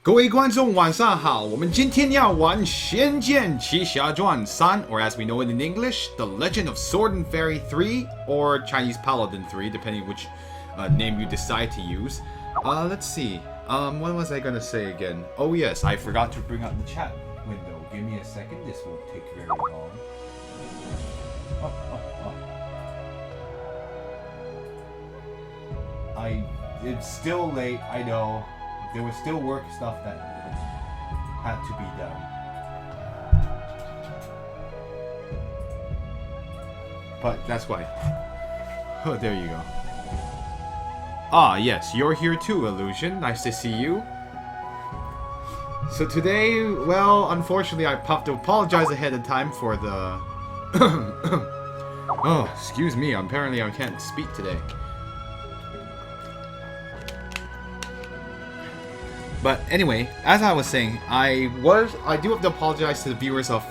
各位观众晚上好，我们今天要玩《仙剑奇侠传3》or as we know it in English, The Legend of Sword and Fairy 3 or Chinese Paladin 3, depending which name you decide to use. Let's see. What was I gonna say again? Oh yes, I forgot to bring up the chat window. Give me a second, this won't take very long. It's still late, I know. There was still work stuff that had to be done. But that's why. Oh, there you go. Ah, yes, you're here too, Illusion. Nice to see you. So today, well, unfortunately, I have to apologize ahead of time for the... Oh, excuse me, apparently I can't speak today. But anyway, as I was saying, I do have to apologize to the viewers of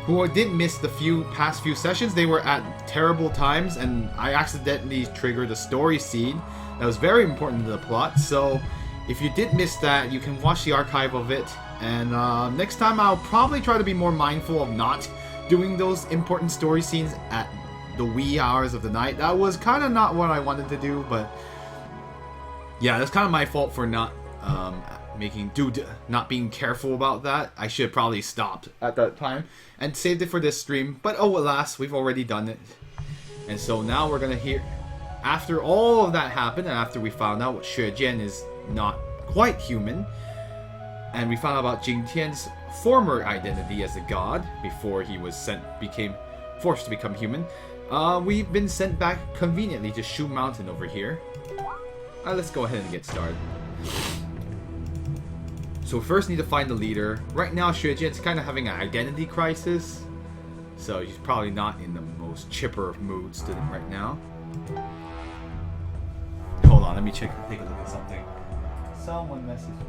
who did miss the past few sessions. They were at terrible times, and I accidentally triggered a story scene that was very important to the plot. So if you did miss that, you can watch the archive of it. And next time, I'll probably try to be more mindful of not doing those important story scenes at the wee hours of the night. That was kind of not what I wanted to do, but yeah, that's kind of my fault for not not being careful about that. I should have probably stopped at that time and saved it for this stream. But oh, alas, we've already done it. And so now we're gonna hear, after all of that happened, and after we found out what Xue Jian is not quite human, and we found out about Jing Tian's former identity as a god before he was became forced to become human, we've been sent back conveniently to Shu Mountain over here. Let's go ahead and get started. So we first need to find the leader. Right now, Xue Jian's kind of having an identity crisis, so he's probably not in the most chipper of moods right now. Hold on, let me take a look at something. Someone messaged me.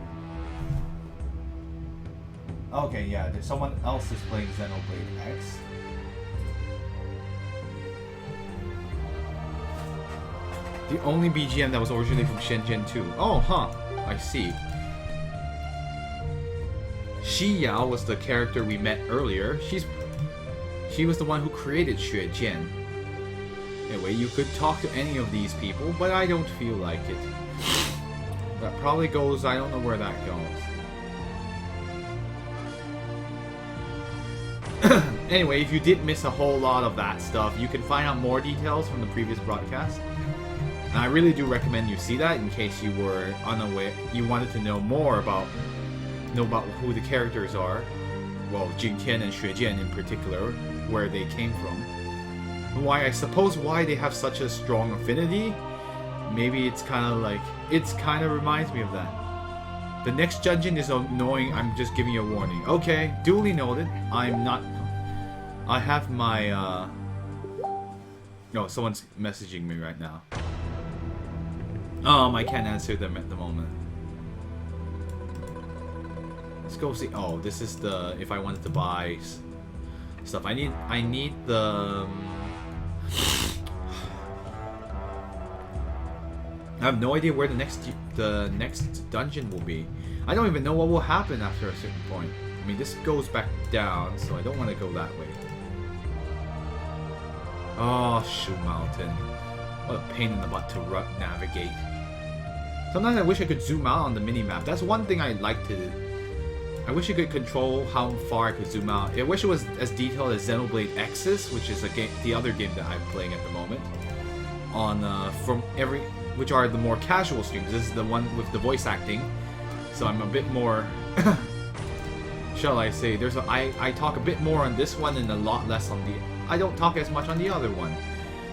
Okay, yeah, there's someone else is playing Xenoblade X. The only BGM that was originally from Shenzhen 2. Oh, huh. I see. Shi Yao was the character we met earlier. She was the one who created Xue Jian. Anyway, you could talk to any of these people, but I don't feel like it. That probably goes... I don't know where that goes. Anyway, if you did miss a whole lot of that stuff, you can find out more details from the previous broadcast. And I really do recommend you see that in case you were unaware, you wanted to know more about who the characters are. Well, Jing Tian and Xue Jian in particular, where they came from. I suppose why they have such a strong affinity. Maybe it's kind of reminds me of that. The next dungeon is annoying, I'm just giving you a warning. Okay, duly noted. I have my, No, someone's messaging me right now. I can't answer them at the moment. Let's go see. Oh, this is the... If I wanted to buy stuff. I need the... I have no idea where the next dungeon will be. I don't even know what will happen after a certain point. I mean, this goes back down, so I don't want to go that way. Oh, Shu Mountain. What a pain in the butt to navigate. Sometimes I wish I could zoom out on the minimap. That's one thing I'd like to do. I wish I could control how far I could zoom out. I wish it was as detailed as Xenoblade X's, which is the other game that I'm playing at the moment. Which are the more casual streams. This is the one with the voice acting, so I'm a bit more. Shall I say? I talk a bit more on this one and a lot less on the. I don't talk as much on the other one.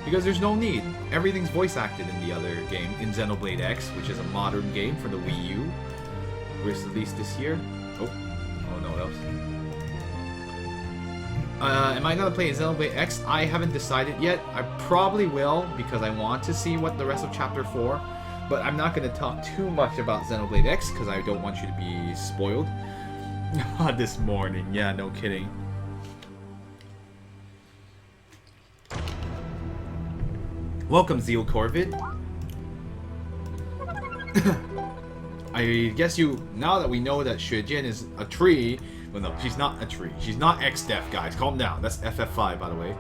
Because there's no need. Everything's voice acted in the other game, in Xenoblade X, which is a modern game for the Wii U. Was released this year. Oh no, that was... am I gonna play Xenoblade X? I haven't decided yet. I probably will, because I want to see what the rest of Chapter 4. But I'm not gonna talk too much about Xenoblade X, because I don't want you to be spoiled. This morning, yeah, no kidding. Welcome, Zeal Corvid. I guess now that we know that Xuejian is a tree, well no, she's not a tree. She's not X-Def, guys. Calm down. That's FF5, by the way.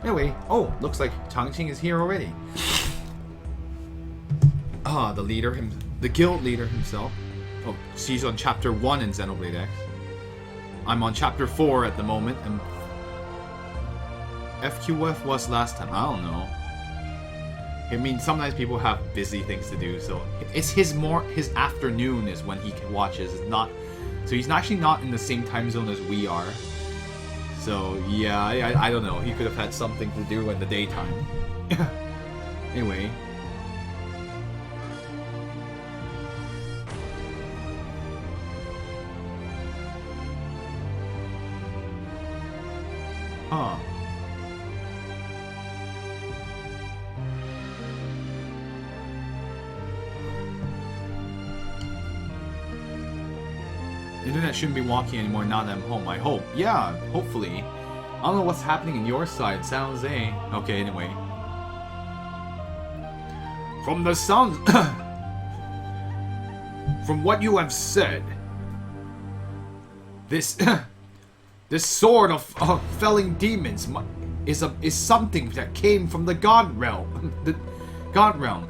Anyway, looks like Changqing is here already. The guild leader himself. Oh, she's on chapter 1 in Xenoblade X. I'm on chapter 4 at the moment, and FQF was last time. I don't know. I mean, sometimes people have busy things to do, so it's his afternoon is when he watches. It's not, so he's actually not in the same time zone as we are. So yeah, I don't know. He could have had something to do in the daytime. Anyway. Huh. Internet shouldn't be walking anymore now that I'm home. I hope. Yeah, hopefully. I don't know what's happening in your side. Sounds Okay, anyway. From the sounds... From what you have said... This... This sword of felling demons is something that came from the God Realm. The God Realm.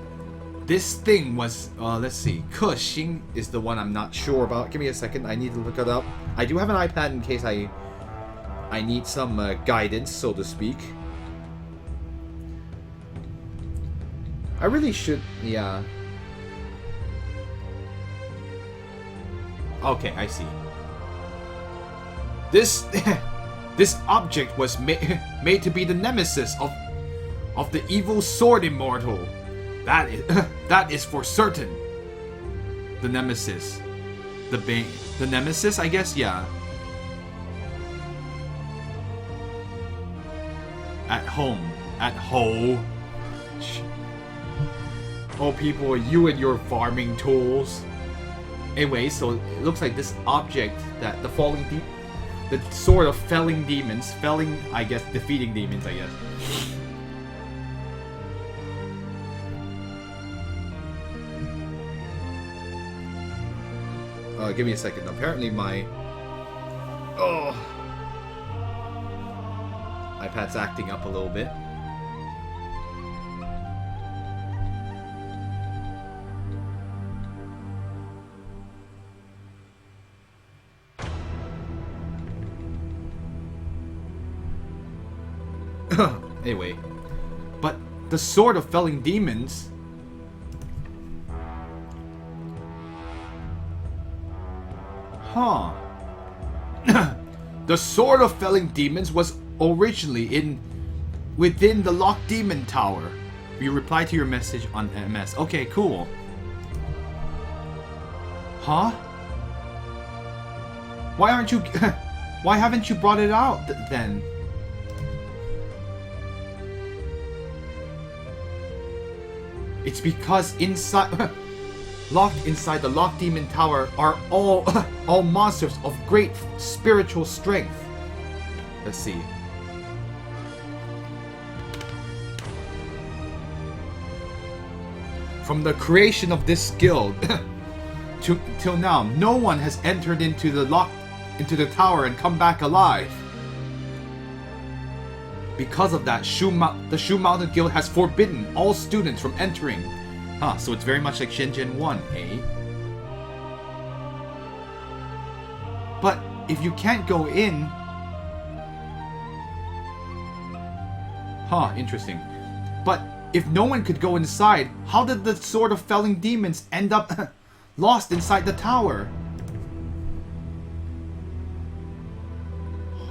This thing was, let's see, Kushing is the one I'm not sure about. Give me a second, I need to look it up. I do have an iPad in case I need some guidance, so to speak. I really should, yeah. Okay, I see. This object was made to be the nemesis of the evil sword immortal. That is for certain. The nemesis. The nemesis, I guess, yeah. At home. Oh, people, you and your farming tools. Anyway, so it looks like this object that the sword of felling demons, I guess, defeating demons, I guess. Give me a second. Apparently my... iPad's acting up a little bit. Anyway. But the sword of felling demons... Huh. The sword of felling demons was originally within the locked demon tower. We reply to your message on MS. Okay, cool. Huh? Why aren't you... Why haven't you brought it out then? It's because inside... Locked inside the locked demon tower are all monsters of great spiritual strength. Let's see. From the creation of this guild till now, no one has entered into the tower and come back alive. Because of that, the Shu Mountain Guild has forbidden all students from entering. Huh, so it's very much like Shenzhen 1, eh? But if you can't go in... Huh, interesting. But if no one could go inside, how did the Sword of Felling Demons end up lost inside the tower?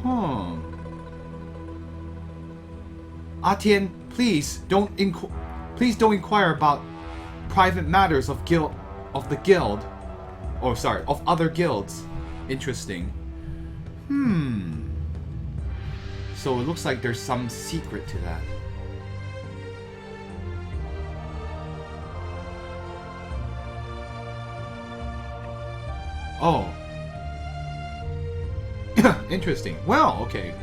Huh. Atian, please don't inquire about private matters of the guild. Oh, sorry, of other guilds. Interesting. So it looks like there's some secret to that. Oh. Interesting. Well, okay.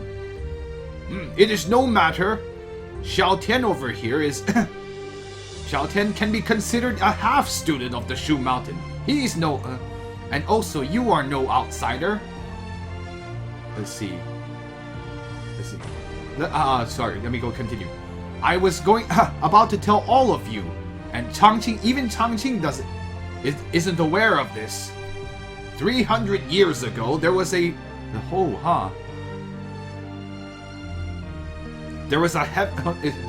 It is no matter. Xiao Tian over here is... Xiao Tian can be considered a half-student of the Shu Mountain. He's no... and also, you are no outsider. Let's see. Sorry, let me go continue. I was going... about to tell all of you. And Changqing, even Changqing isn't aware of this. 300 years ago, there was a... There was a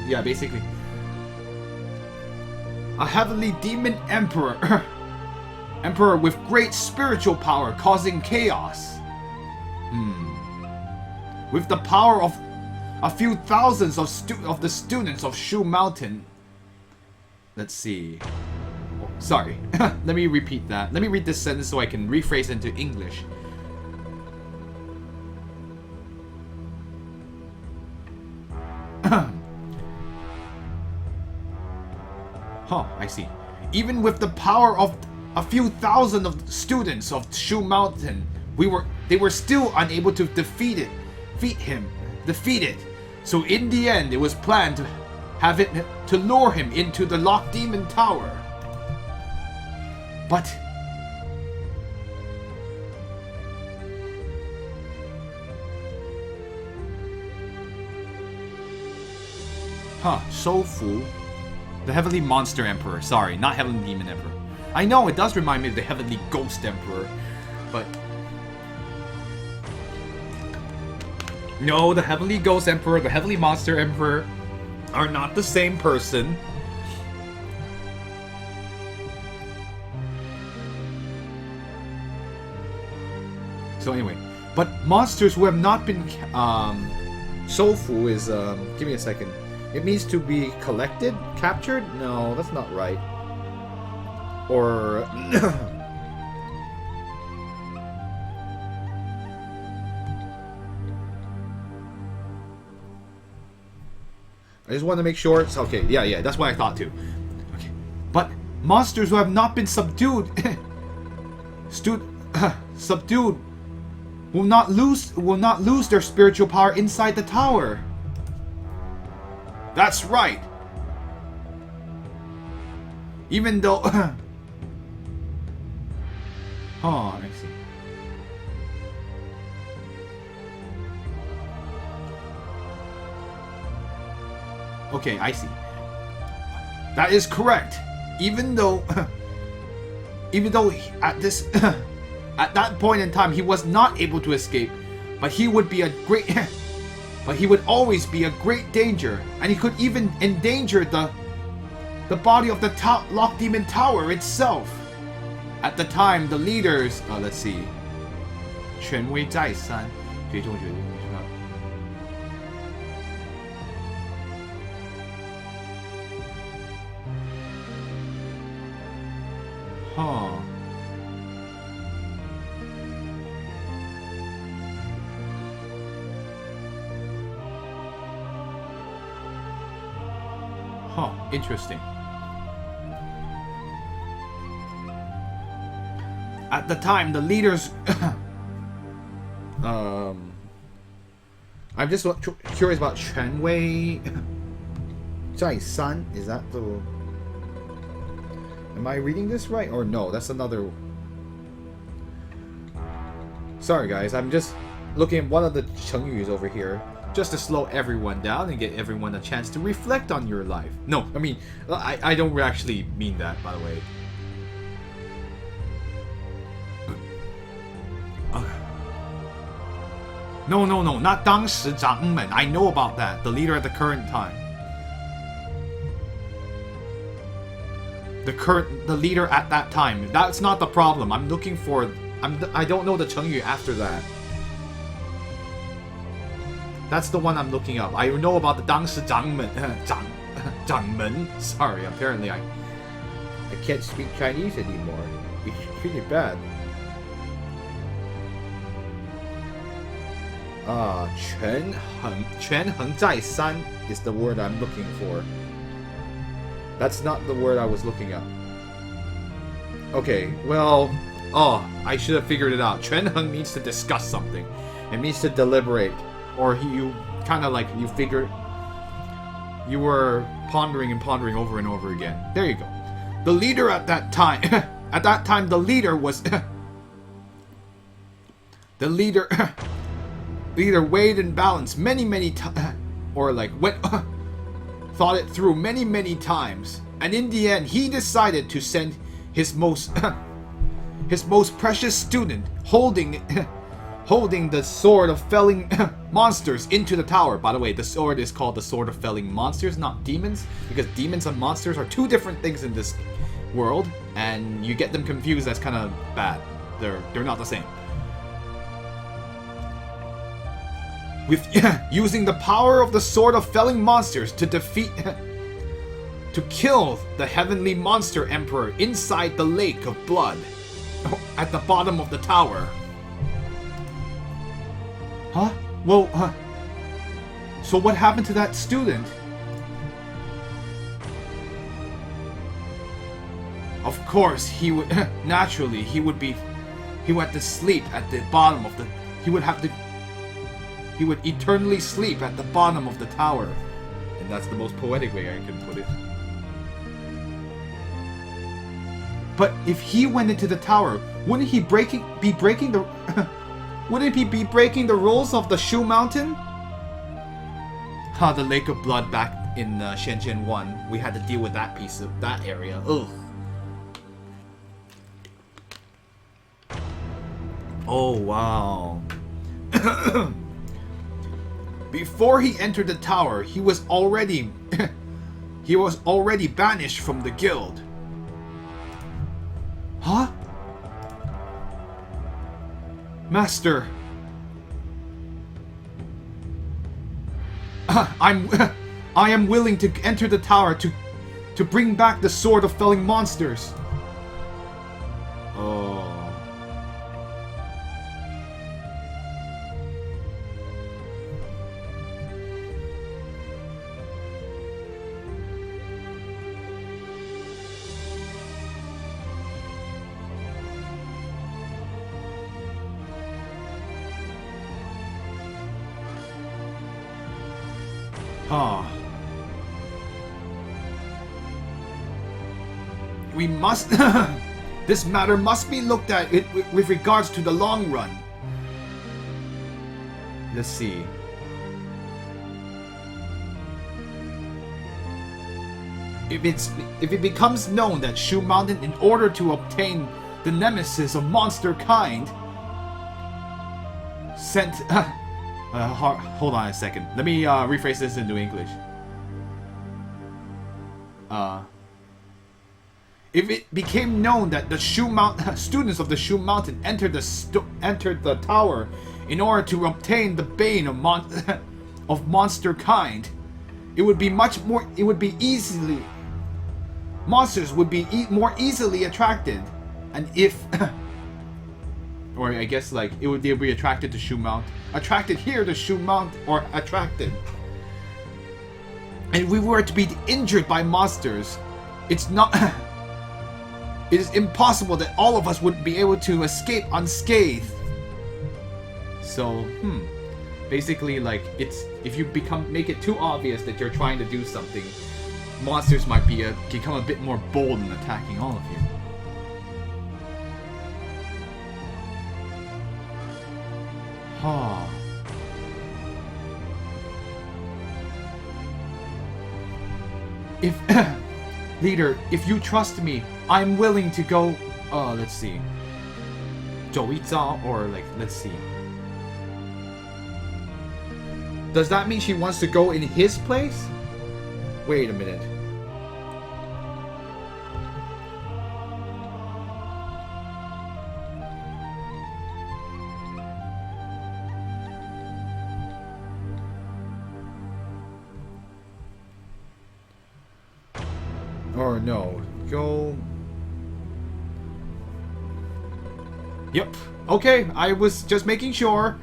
yeah, basically. A heavenly demon emperor. Emperor with great spiritual power causing chaos. With the power of a few thousands of the students of Shu Mountain. Let's see. Oh, sorry. Let me repeat that. Let me read this sentence so I can rephrase it into English. I see. Even with the power of a few thousand of students of Shu Mountain, they were still unable to defeat it. So in the end, it was planned to lure him into the Locked Demon Tower. But Shoufu, the Heavenly Monster Emperor. Sorry, not Heavenly Demon Emperor. I know it does remind me of the Heavenly Ghost Emperor, but no, the Heavenly Ghost Emperor, the Heavenly Monster Emperor are not the same person. So anyway, but monsters who have not been Shoufu is give me a second. It means to be collected, captured? No, that's not right. Or I just want to make sure it's okay. Yeah, that's what I thought too. Okay. But monsters who have not been subdued subdued will not lose their spiritual power inside the tower. That's right. Even though I see. Okay, I see. That is correct. Even though at that point in time he was not able to escape, but he would always be a great danger, and he could even endanger the body of the Locked Demon Tower itself. At the time, the leaders, let's see, 权威再三，最终决定是吧？ Interesting. At the time, the leaders... I'm just curious about 权威再三. Is that the... Am I reading this right? Or no, that's another... Sorry guys, I'm just looking at one of the 成语 over here. Just to slow everyone down and get everyone a chance to reflect on your life. No, I mean, I don't actually mean that, by the way. No, not 当时掌门. I know about that. The leader at the current time. The leader at that time. That's not the problem. I'm looking for... I don't know the 成语 after that. That's the one I'm looking up. I know about the 当时掌门. 掌门. Sorry, apparently I can't speak Chinese anymore. It's pretty bad. 权衡再三 is the word I'm looking for. That's not the word I was looking up. Okay, well, I should have figured it out. 权衡 means to discuss something. It means to deliberate. Or you kind of like, you figure, you were pondering and pondering over and over again. There you go. The leader at that time, At that time, the leader was... the leader... leader weighed and balanced many times... or like, went... thought it through many times. And in the end, he decided to send his most... his most precious student, holding the sword of felling monsters into the tower. By the way, the sword is called the sword of felling monsters, not demons, because demons and monsters are two different things in this world, and you get them confused. That's kind of bad. They're not the same. With using the power of the sword of felling monsters to defeat to kill the heavenly monster emperor inside the lake of blood at the bottom of the tower. Huh? Well, so what happened to that student? Of course, he would naturally he would have to sleep at the bottom of the he would eternally sleep at the bottom of the tower. And that's the most poetic way I can put it. But if he went into the tower, wouldn't he be breaking the wouldn't he be breaking the rules of the Shu Mountain? The Lake of Blood back in Shenzhen 1. We had to deal with that piece of that area. Ugh. Oh wow. Before he entered the tower, he was already banished from the guild. Huh? Master. I am willing to enter the tower to bring back the sword of felling monsters. Oh. We must... this matter must be looked at with regards to the long run. Let's see. If it becomes known that Shu Mountain, in order to obtain the nemesis of monster kind, sent... hold on a second. Let me rephrase this into English. If it became known that the students of the Shu Mountain entered the tower in order to obtain the bane of of monster kind, it would be much more. It would be easily. Monsters would be more easily attracted, and if. Or I guess like it would be attracted to Shu Mount. Attracted here to Shu Mount, or attracted. And if we were to be injured by monsters, it's not... it is impossible that all of us would be able to escape unscathed. So, basically like it's... if you make it too obvious that you're trying to do something, monsters might become a bit more bold in attacking all of you. If leader, if you trust me, I'm willing to go. Let's see. 走一遭, or like, let's see. Does that mean she wants to go in his place? Wait a minute. Or no, go... Yep, okay, I was just making sure.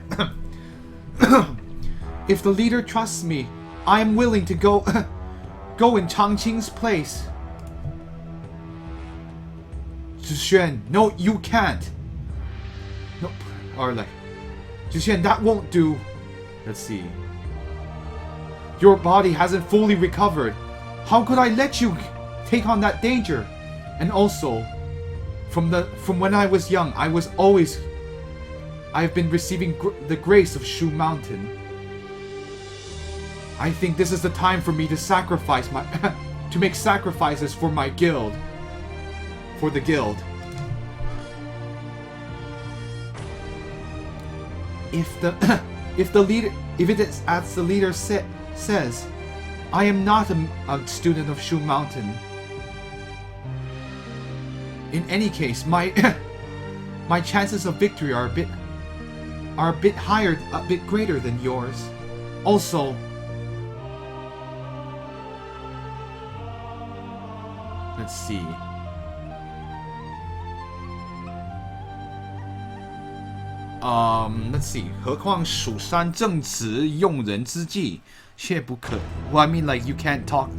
If the leader trusts me, I am willing to go in Changqing's place. Zhuxuan, no, you can't. Nope. Or like, Zhuxuan, that won't do. Let's see. Your body hasn't fully recovered. How could I let you take on that danger? And also, From when I was young, I've been receiving the grace of Shu Mountain. I think this is the time for me to sacrifice to make sacrifices for my guild. For the guild. If it is as the leader says, I am not a student of Shu Mountain. In any case, my chances of victory are a bit higher, a bit greater than yours. Also, let's see. Let's see. 何况蜀山正直用人之际，切不可. Well, I mean, like, you can't talk.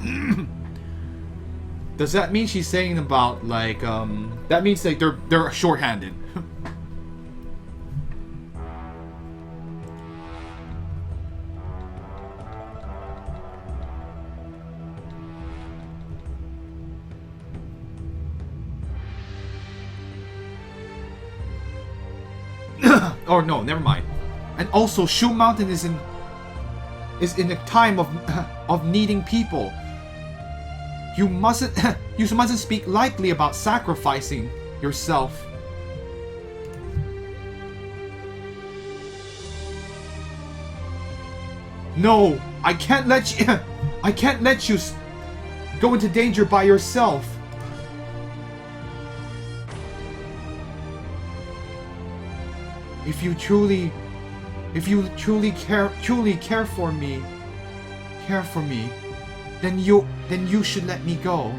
Does that mean she's saying about, like, that means, like, they're shorthanded. Oh no, never mind. And also, Shu Mountain is in a time of needing people. You mustn't speak lightly about sacrificing yourself. No, I can't let you go into danger by yourself. If you truly care for me, then you should let me go.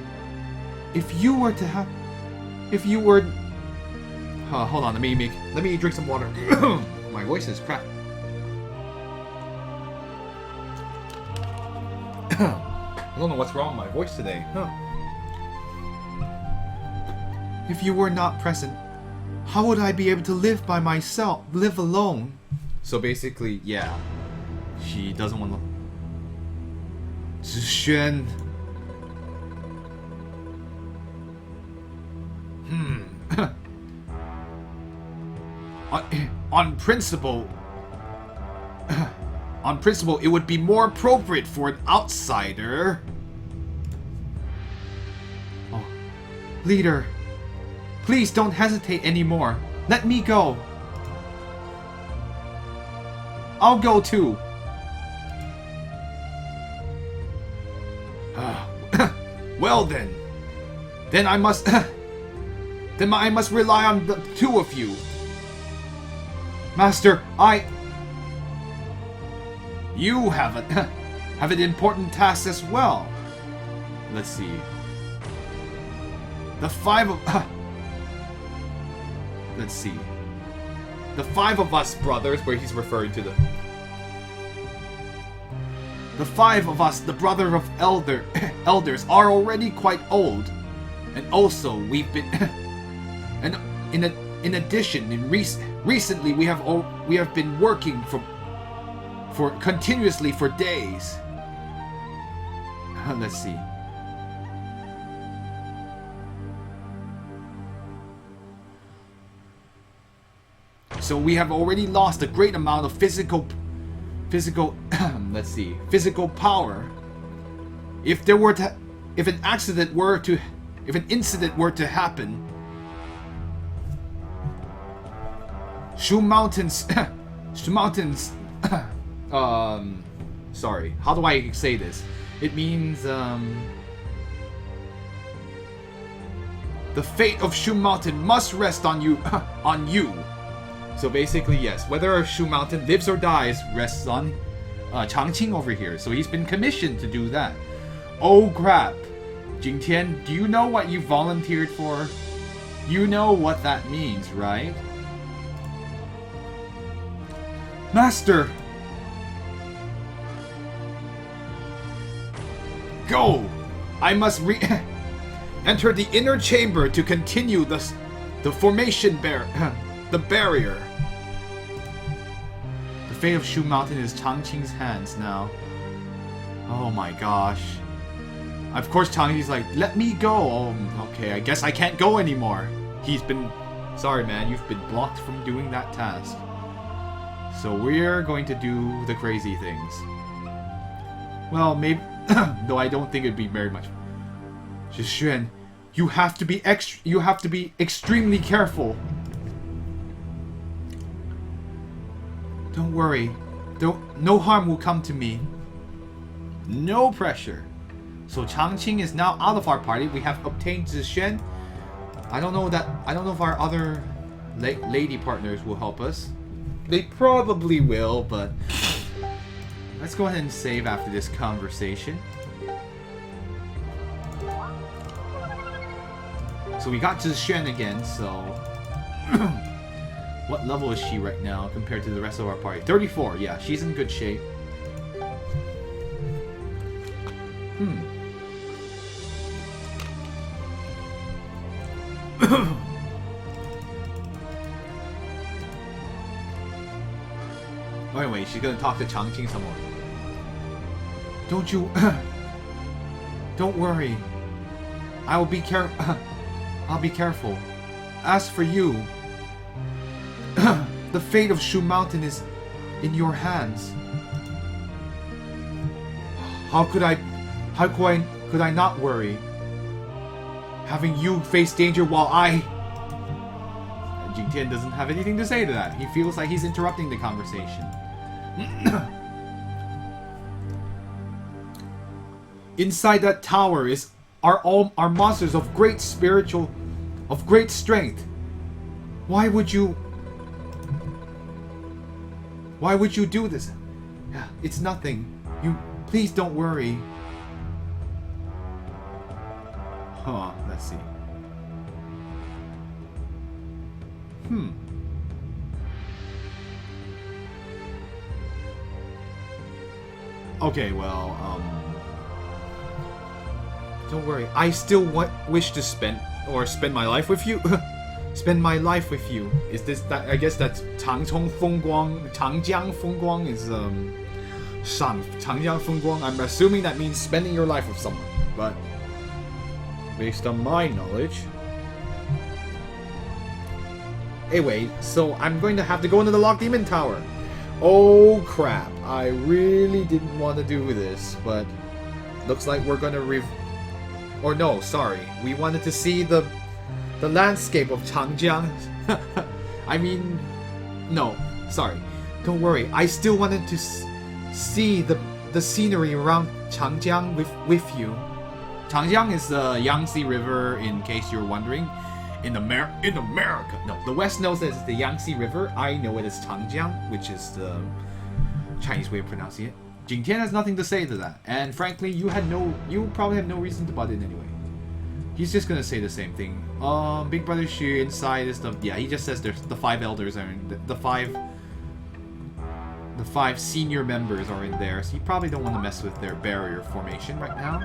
Hold on, let me drink some water. My voice is crap. I don't know what's wrong with my voice today. If you were not present, how would I be able to live by myself, live alone? So basically, yeah, she doesn't want to. Zixuan. On principle, it would be more appropriate for an outsider. Oh, leader. Please don't hesitate anymore. Let me go. I'll go too. Well then. Then I must rely on the two of you. Master, you have an important task as well. Let's see. Let's see. The five of us brothers, where he's referring to the five of us, the brother of elders, are already quite old, and also we've been, and in addition, recently we have been working for continuously for days. Let's see. So we have already lost a great amount of physical let's see, physical power. If an incident were to happen, Shu Mountains sorry, how do I say this? It means the fate of Shu Mountain must rest on you on you. So basically, yes, whether Shu Mountain lives or dies rests on Changqing over here. So he's been commissioned to do that. Oh crap. Jingtian, do you know what you volunteered for? You know what that means, right? Master! Go! I must enter the inner chamber to continue the formation the barrier. The fate of Shu Mountain is Changqing's hands now. Oh my gosh. Of course Changqing's like, let me go. Oh, okay, I guess I can't go anymore. He's been... Sorry, man, you've been blocked from doing that task. So we're going to do the crazy things. Well, maybe... though I don't think it'd be very much. Zhixuan, you have to be extremely careful. Don't worry. No harm will come to me. No pressure. So Changqing is now out of our party. We have obtained Zhixuan. I don't know if our other lady partners will help us. They probably will, but let's go ahead and save after this conversation. So we got Zhixuan again, so... What level is she right now compared to the rest of our party? 34, yeah, she's in good shape. Anyway, she's gonna talk to Changqing some more. Don't you... Don't worry. I'll be careful. As for you... the fate of Shu Mountain is in your hands. How could I not worry? Having you face danger while I... Jing Tian doesn't have anything to say to that. He feels like he's interrupting the conversation. Inside that tower are monsters of great strength. Why would you do this? It's nothing. Please don't worry. Huh, let's see. Okay, well, don't worry. I still wish to spend my life with you. Spend my life with you. Is this that? I guess that's Changjiang Fengguang is Changjiang Fengguang. I'm assuming that means spending your life with someone. But based on my knowledge. Anyway, so I'm going to have to go into the Lock Demon Tower. Oh crap! I really didn't want to do this, but looks like we're gonna or no, sorry. We wanted to see the landscape of Changjiang. I mean, no, sorry. Don't worry. I still wanted to see the scenery around Changjiang with you. Changjiang is the Yangtze River, in case you're wondering. In America. No, the West knows that it's the Yangtze River. I know it as Changjiang, which is the Chinese way of pronouncing it. Jing Tian has nothing to say to that. And frankly, you probably have no reason to butt in anyway. He's just gonna say the same thing. Big Brother Xu inside is he just says there's the 5 elders are in the 5 senior members are in there, so you probably don't want to mess with their barrier formation right now.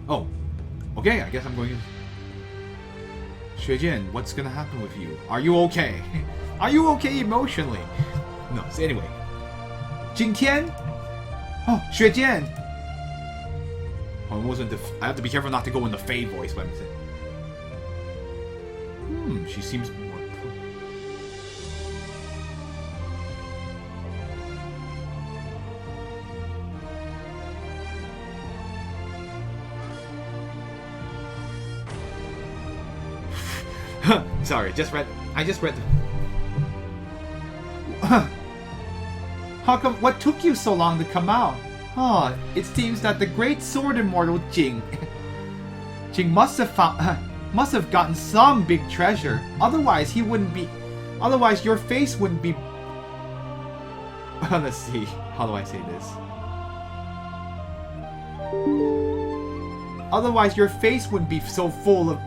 Oh. Okay, I guess I'm going to... Xuejin, what's gonna happen with you? Are you okay? Are you okay emotionally? No, so anyway. Jing Tian? Oh, Xuejin! I have to be careful not to go in the Fade voice, but I'm saying. She seems more... Sorry, I just read the... How come... What took you so long to come out? It seems that the great sword immortal Jing must have gotten some big treasure. Otherwise your face wouldn't be... Let's see. How do I say this? Otherwise your face wouldn't be so full of...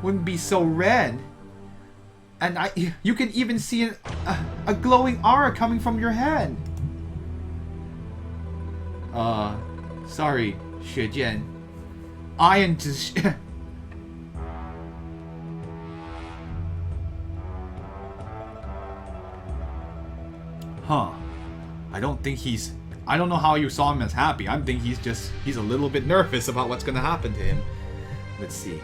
wouldn't be so red. And you can even see a glowing aura coming from your head. Sorry, Xuejian. I am just... I don't think he's I don't know how you saw him as happy. I think he's a little bit nervous about what's going to happen to him. Let's see.